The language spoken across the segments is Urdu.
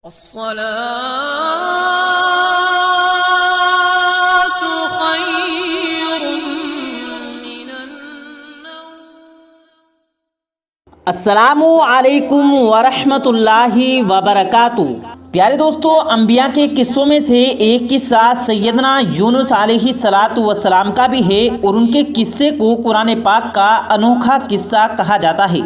الصلاة خير من النوم. السلام علیکم ورحمۃ اللہ وبرکاتہ. پیارے دوستو، انبیاء کے قصوں میں سے ایک قصہ سیدنا یونس علیہ الصلاۃ والسلام کا بھی ہے، اور ان کے قصے کو قرآن پاک کا انوکھا قصہ کہا جاتا ہے.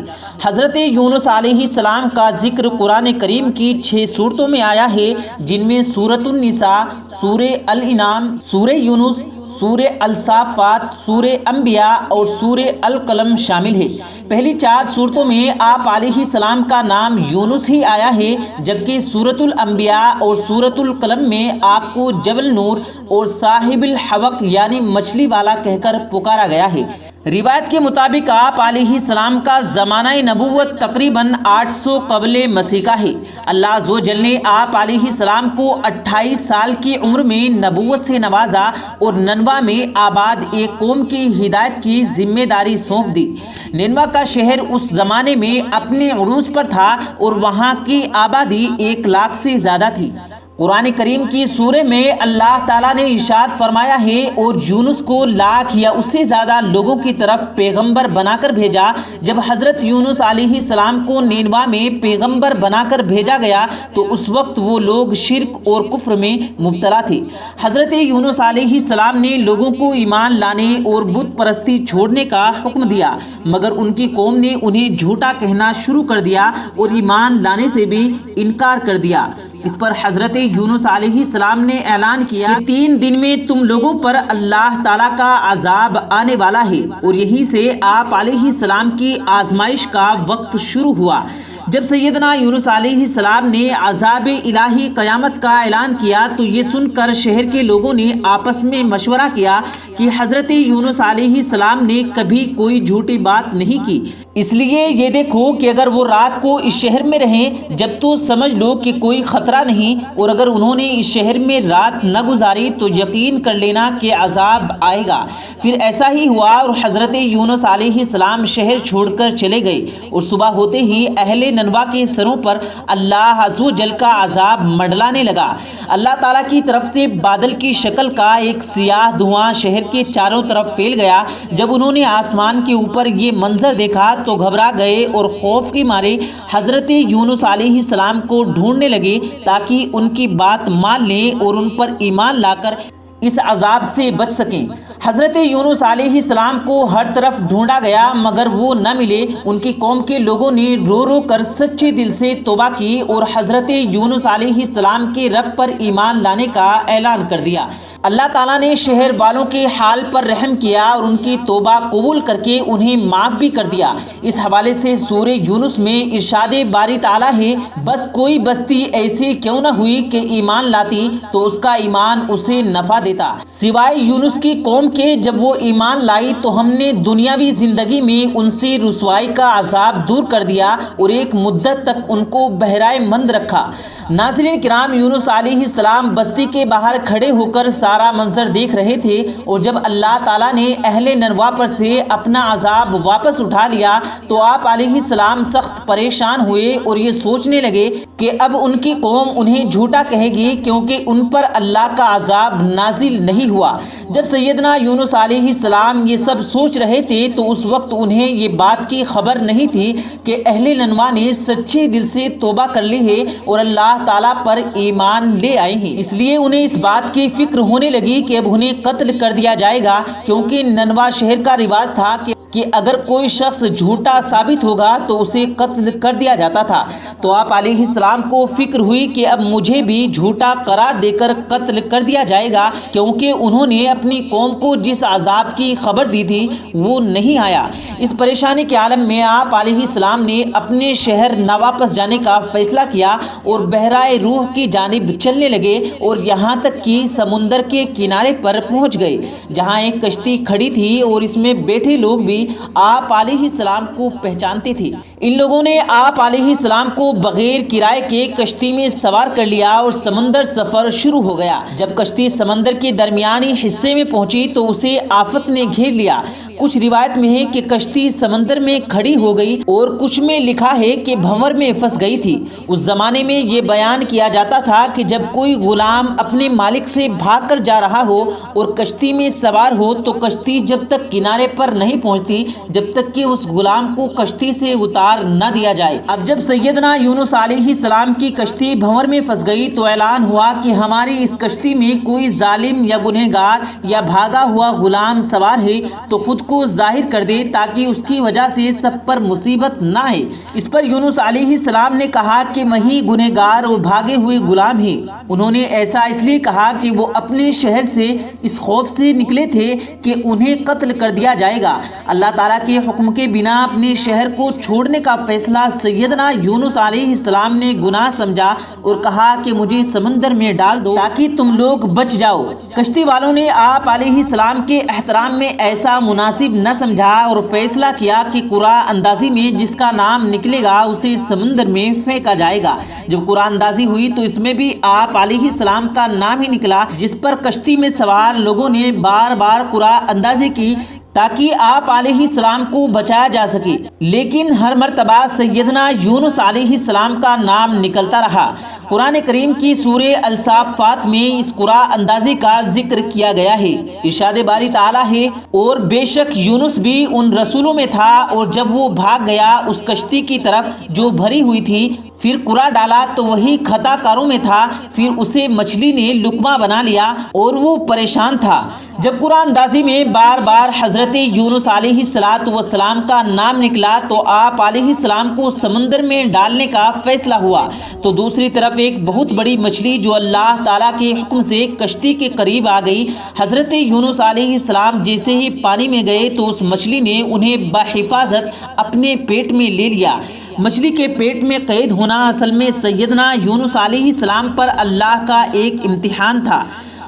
حضرت یونس علیہ السلام کا ذکر قرآن کریم کی 6 سورتوں میں آیا ہے، جن میں سورۃ النساء، سورہ الانعام، سورہ یونس، سورہ الصافات، سورہ انبیاء اور سورہ القلم شامل ہے. پہلی 4 سورتوں میں آپ علیہ السلام کا نام یونس ہی آیا ہے، جبکہ سورۃ الانبیاء اور سورۃ القلم میں آپ کو جبل نور اور صاحب الحوق یعنی مچھلی والا کہہ کر پکارا گیا ہے. روایت کے مطابق آپ علیہ السلام کا زمانہ نبوت تقریباً 800 قبل مسیح کا ہے. اللہ عز و جل نے آپ علیہ السلام کو 28 سال کی عمر میں نبوت سے نوازا اور ننوا میں آباد ایک قوم کی ہدایت کی ذمہ داری سونپ دی. ننوا کا شہر اس زمانے میں اپنے عروج پر تھا اور وہاں کی آبادی 1 لاکھ سے زیادہ تھی. قرآن کریم کی سورہ میں اللہ تعالیٰ نے ارشاد فرمایا ہے، اور یونس کو 1 لاکھ یا اس سے زیادہ لوگوں کی طرف پیغمبر بنا کر بھیجا. جب حضرت یونس علیہ السلام کو نینوا میں پیغمبر بنا کر بھیجا گیا تو اس وقت وہ لوگ شرک اور کفر میں مبتلا تھے. حضرت یونس علیہ السلام نے لوگوں کو ایمان لانے اور بت پرستی چھوڑنے کا حکم دیا، مگر ان کی قوم نے انہیں جھوٹا کہنا شروع کر دیا اور ایمان لانے سے بھی انکار کر دیا. اس پر حضرت یونس علیہ السلام نے اعلان کیا کہ 3 دن میں تم لوگوں پر اللہ تعالیٰ کا عذاب آنے والا ہے، اور یہی سے آپ علیہ السلام کی آزمائش کا وقت شروع ہوا. جب سیدنا یونس علیہ السلام نے عذاب الہی قیامت کا اعلان کیا تو یہ سن کر شہر کے لوگوں نے آپس میں مشورہ کیا کہ حضرت یونس علیہ السلام نے کبھی کوئی جھوٹی بات نہیں کی، اس لیے یہ دیکھو کہ اگر وہ رات کو اس شہر میں رہیں جب تو سمجھ لو کہ کوئی خطرہ نہیں، اور اگر انہوں نے اس شہر میں رات نہ گزاری تو یقین کر لینا کہ عذاب آئے گا. پھر ایسا ہی ہوا، اور حضرت یونس علیہ السلام شہر چھوڑ کر چلے گئے، اور صبح ہوتے ہی اہل ننوا کے سروں پر اللہ عز و جل کا عذاب منڈلانے لگا. اللہ تعالیٰ کی طرف سے بادل کی شکل کا ایک سیاہ دھواں شہر کے چاروں طرف پھیل گیا. جب انہوں نے آسمان کے اوپر یہ منظر دیکھا تو گھبرا گئے اور خوف کے مارے حضرت یونس علیہ السلام کو ڈھونڈنے لگے تاکہ ان کی بات مان لیں اور ان پر ایمان لا کر اس عذاب سے بچ سکیں. حضرت یونس علیہ السلام کو ہر طرف ڈھونڈا گیا مگر وہ نہ ملے. ان کی قوم کے لوگوں نے رو رو کر سچے دل سے توبہ کی اور حضرت یونس علیہ السلام کے رب پر ایمان لانے کا اعلان کر دیا. اللہ تعالیٰ نے شہر والوں کے حال پر رحم کیا اور ان کی توبہ قبول کر کے انہیں معاف بھی کر دیا. اس حوالے سے سورہ یونس میں ارشاد باری تعالیٰ ہے، بس کوئی بستی ایسی کیوں نہ ہوئی کہ ایمان لاتی تو اس کا ایمان اسے نفع دیتا، سوائے یونس کی قوم کے. جب وہ ایمان لائی تو ہم نے دنیاوی زندگی میں ان سے رسوائی کا عذاب دور کر دیا اور ایک مدت تک ان کو بہرائے مند رکھا. ناظرین کرام، یونس علیہ السلام بستی کے باہر کھڑے ہو کر سارا منظر دیکھ رہے تھے، اور جب اللہ تعالیٰ نے اہل ننوا پر سے اپنا عذاب واپس اٹھا لیا تو آپ علیہ السلام سخت پریشان ہوئے اور یہ سوچنے لگے کہ اب ان کی قوم انہیں جھوٹا کہے گی کیونکہ ان پر اللہ کا عذاب نازل نہیں ہوا. جب سیدنا یونس علیہ السلام یہ سب سوچ رہے تھے تو اس وقت انہیں یہ بات کی خبر نہیں تھی کہ اہل ننوا نے سچے دل سے توبہ کر لی ہے اور اللہ تعالیٰ پر ایمان لے آئے ہیں. اس لیے انہیں اس بات کی فکر ہونے لگی کہ اب انہیں قتل کر دیا جائے گا، کیونکہ ننوا شہر کا رواج تھا کہ اگر کوئی شخص جھوٹا ثابت ہوگا تو اسے قتل کر دیا جاتا تھا. تو آپ علیہ السلام کو فکر ہوئی کہ اب مجھے بھی جھوٹا قرار دے کر قتل کر دیا جائے گا، کیونکہ انہوں نے اپنی قوم کو جس عذاب کی خبر دی تھی وہ نہیں آیا. اس پریشانی کے عالم میں آپ علیہ السلام نے اپنے شہر نہ واپس جانے کا فیصلہ کیا اور بحرائے روح کی جانب چلنے لگے، اور یہاں تک کہ سمندر کے کنارے پر پہنچ گئے جہاں ایک کشتی کھڑی تھی، اور اس میں بیٹھے لوگ بھی آپ علیہ السلام کو پہچانتے تھے. ان لوگوں نے آپ علیہ السلام کو بغیر کرائے کے کشتی میں سوار کر لیا اور سمندر سفر شروع ہو گیا. جب کشتی سمندر کے درمیانی حصے میں پہنچی تو اسے آفت نے گھیر لیا. کچھ روایت میں ہے کہ کشتی سمندر میں کھڑی ہو گئی اور کچھ میں لکھا ہے کہ بھنور میں پھنس گئی تھی۔ اس زمانے میں یہ بیان کیا جاتا تھا کہ جب کوئی غلام اپنے مالک سے بھاگ کر جا رہا ہو اور کشتی میں سوار ہو تو کشتی جب تک کنارے پر نہیں پہنچتی جب تک کہ اس غلام کو کشتی سے اتار نہ دیا جائے۔ اب جب سیدنا یونس علیہ السلام کی کشتی بھنور میں پھنس گئی تو اعلان ہوا کہ ہماری اس کشتی میں کوئی ظالم یا گنہگار یا بھاگا ہوا غلام سوار ہے تو خود کو ظاہر کر دے تاکہ اس کی وجہ سے سب پر مصیبت نہ آئے۔ اس پر یونس علیہ السلام نے کہا کہ وہی گنہگار اور بھاگے ہوئے غلام ہیں۔ انہوں نے ایسا اس لیے کہا کہ وہ اپنے شہر سے اس خوف سے نکلے تھے کہ انہیں قتل کر دیا جائے گا۔ اللہ تعالیٰ کے حکم کے بنا اپنے شہر کو چھوڑنے کا فیصلہ سیدنا یونس علیہ السلام نے گناہ سمجھا اور کہا کہ مجھے سمندر میں ڈال دو تاکہ تم لوگ بچ جاؤ۔ کشتی والوں نے آپ علیہ السلام کے احترام میں ایسا مناسب نہ سمجھا اور فیصلہ کیا کہ قرعہ اندازی میں جس کا نام نکلے گا اسے سمندر میں پھینکا جائے گا۔ جب قرعہ اندازی ہوئی تو اس میں بھی آپ علیہ السلام کا نام ہی نکلا، جس پر کشتی میں سوار لوگوں نے بار بار قرعہ اندازی کی تاکہ آپ علیہ السلام کو بچایا جا سکے، لیکن ہر مرتبہ سیدنا یونس علیہ السلام کا نام نکلتا رہا۔ قرآن کریم کی سورہ الصافات میں اس قرعہ اندازی کا ذکر کیا گیا ہے۔ ارشاد باری تعالیٰ ہے، اور بے شک یونس بھی ان رسولوں میں تھا، اور جب وہ بھاگ گیا اس کشتی کی طرف جو بھری ہوئی تھی، پھر قرعہ ڈالا تو وہی خطا کاروں میں تھا، پھر اسے مچھلی نے لقمہ بنا لیا اور وہ پریشان تھا۔ جب قرعہ اندازی میں بار بار حضرت یونس علیہ السلام کا نام نکلا تو آپ علیہ السلام کو سمندر میں ڈالنے کا فیصلہ ہوا، تو دوسری طرف ایک بہت بڑی مچھلی جو اللہ تعالیٰ کے حکم سے کشتی کے قریب آ گئی۔ حضرت یونس علیہ السلام جیسے ہی پانی میں گئے تو اس مچھلی نے انہیں بحفاظت اپنے پیٹ میں لے لیا۔ مچھلی کے پیٹ میں قید ہونا اصل میں سیدنا یونس علیہ السلام پر اللہ کا ایک امتحان تھا۔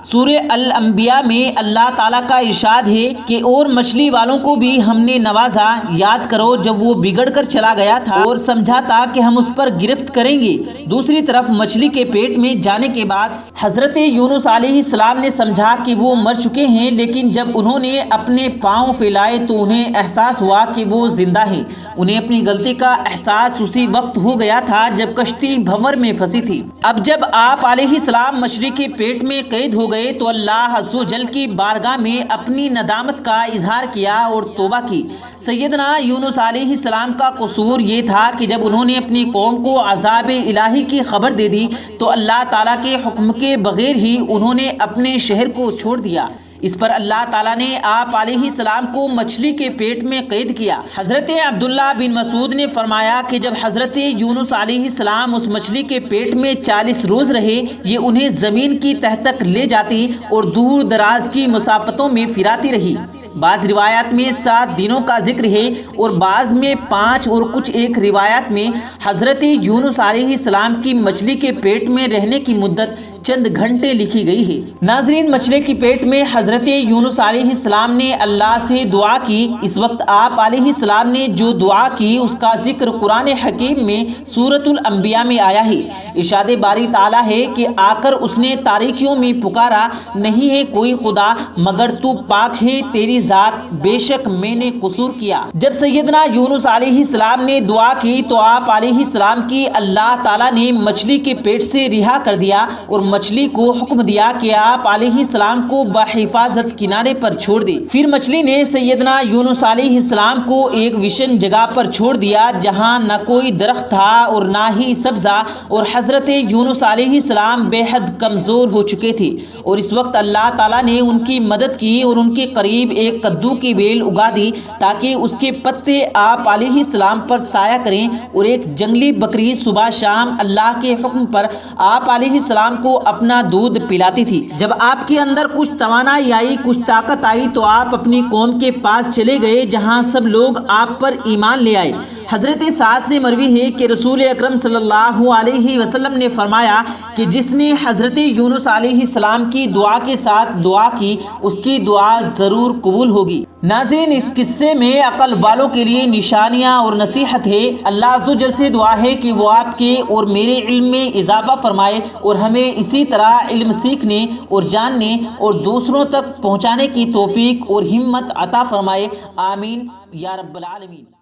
سورہ الانبیاء میں اللہ تعالیٰ کا ارشاد ہے کہ اور مچھلی والوں کو بھی ہم نے نوازا، یاد کرو جب وہ بگڑ کر چلا گیا تھا اور سمجھا تھا کہ ہم اس پر گرفت کریں گے۔ دوسری طرف مچھلی کے پیٹ میں جانے کے بعد حضرت یونس علیہ السلام نے سمجھا کہ وہ مر چکے ہیں، لیکن جب انہوں نے اپنے پاؤں پھیلائے تو انہیں احساس ہوا کہ وہ زندہ ہیں۔ انہیں اپنی غلطی کا احساس اسی وقت ہو گیا تھا جب کشتی بھنور میں پھنسی تھی۔ اب جب آپ علیہ السلام مچھلی کے پیٹ میں قید ہو گئے تو اللہ عز و جل کی بارگاہ میں اپنی ندامت کا اظہار کیا اور توبہ کی۔ سیدنا یونس علیہ السلام کا قصور یہ تھا کہ جب انہوں نے اپنی قوم کو عذاب الہی کی خبر دے دی تو اللہ تعالیٰ کے حکم کے بغیر ہی انہوں نے اپنے شہر کو چھوڑ دیا۔ اس پر اللہ تعالیٰ نے آپ علیہ السلام کو مچھلی کے پیٹ میں قید کیا۔ حضرت عبداللہ بن مسعود نے فرمایا کہ جب حضرت یونس علیہ السلام اس مچھلی کے پیٹ میں 40 روز رہے، یہ انہیں زمین کی تہ تک لے جاتی اور دور دراز کی مسافتوں میں پھراتی رہی۔ بعض روایات میں 7 دنوں کا ذکر ہے اور بعض میں 5، اور کچھ ایک روایات میں حضرت یونس علیہ السلام کی مچھلی کے پیٹ میں رہنے کی مدت چند گھنٹے لکھی گئی ہے۔ ناظرین، مچھلی کے پیٹ میں حضرت یونس علیہ السلام نے اللہ سے دعا کی۔ اس وقت آپ علیہ السلام نے جو دعا کی اس کا ذکر قرآن حکیم میں سورۃ الانبیاء میں آیا ہے۔ ارشاد باری تعالیٰ ہے کہ آ کر اس نے تاریکیوں میں پکارا، نہیں ہے کوئی خدا مگر تو پاک ہے تیری ذات، بے شک میں نے قصور کیا۔ جب سیدنا یونس علیہ السلام نے دعا کی تو آپ علیہ السلام کی اللہ تعالیٰ نے مچھلی کے پیٹ سے رہا کر دیا اور مچھلی کو حکم دیا کہ آپ علیہ السلام کو بحفاظت کنارے پر چھوڑ دے۔ پھر مچھلی نے سیدنا یونس علیہ السلام کو ایک وشن جگہ پر چھوڑ دیا جہاں نہ کوئی درخت تھا اور نہ ہی سبزہ، اور حضرت یونس علیہ السلام بے حد کمزور ہو چکے تھے، اور اس وقت اللہ تعالیٰ نے ان کی مدد کی اور ان کے قریب ایک کدو کی بیل اگا دی تاکہ اس کے پتے آپ علیہ السلام پر سایہ کریں، اور ایک جنگلی بکری صبح شام اللہ کے حکم پر آپ علیہ السلام کو اپنا دودھ پلاتی تھی۔ جب آپ کے اندر کچھ توانائی آئی، کچھ طاقت آئی تو آپ اپنی قوم کے پاس چلے گئے جہاں سب لوگ آپ پر ایمان لے آئے۔ حضرت سعد سے مروی ہے کہ رسول اکرم صلی اللہ علیہ وسلم نے فرمایا کہ جس نے حضرت یونس علیہ السلام کی دعا کے ساتھ دعا کی اس کی دعا ضرور قبول ہوگی۔ ناظرین، اس قصے میں عقل والوں کے لیے نشانیاں اور نصیحت ہے۔ اللہ عز و جل سے دعا ہے کہ وہ آپ کے اور میرے علم میں اضافہ فرمائے اور ہمیں اسی طرح علم سیکھنے اور جاننے اور دوسروں تک پہنچانے کی توفیق اور ہمت عطا فرمائے، آمین یا رب العالمین۔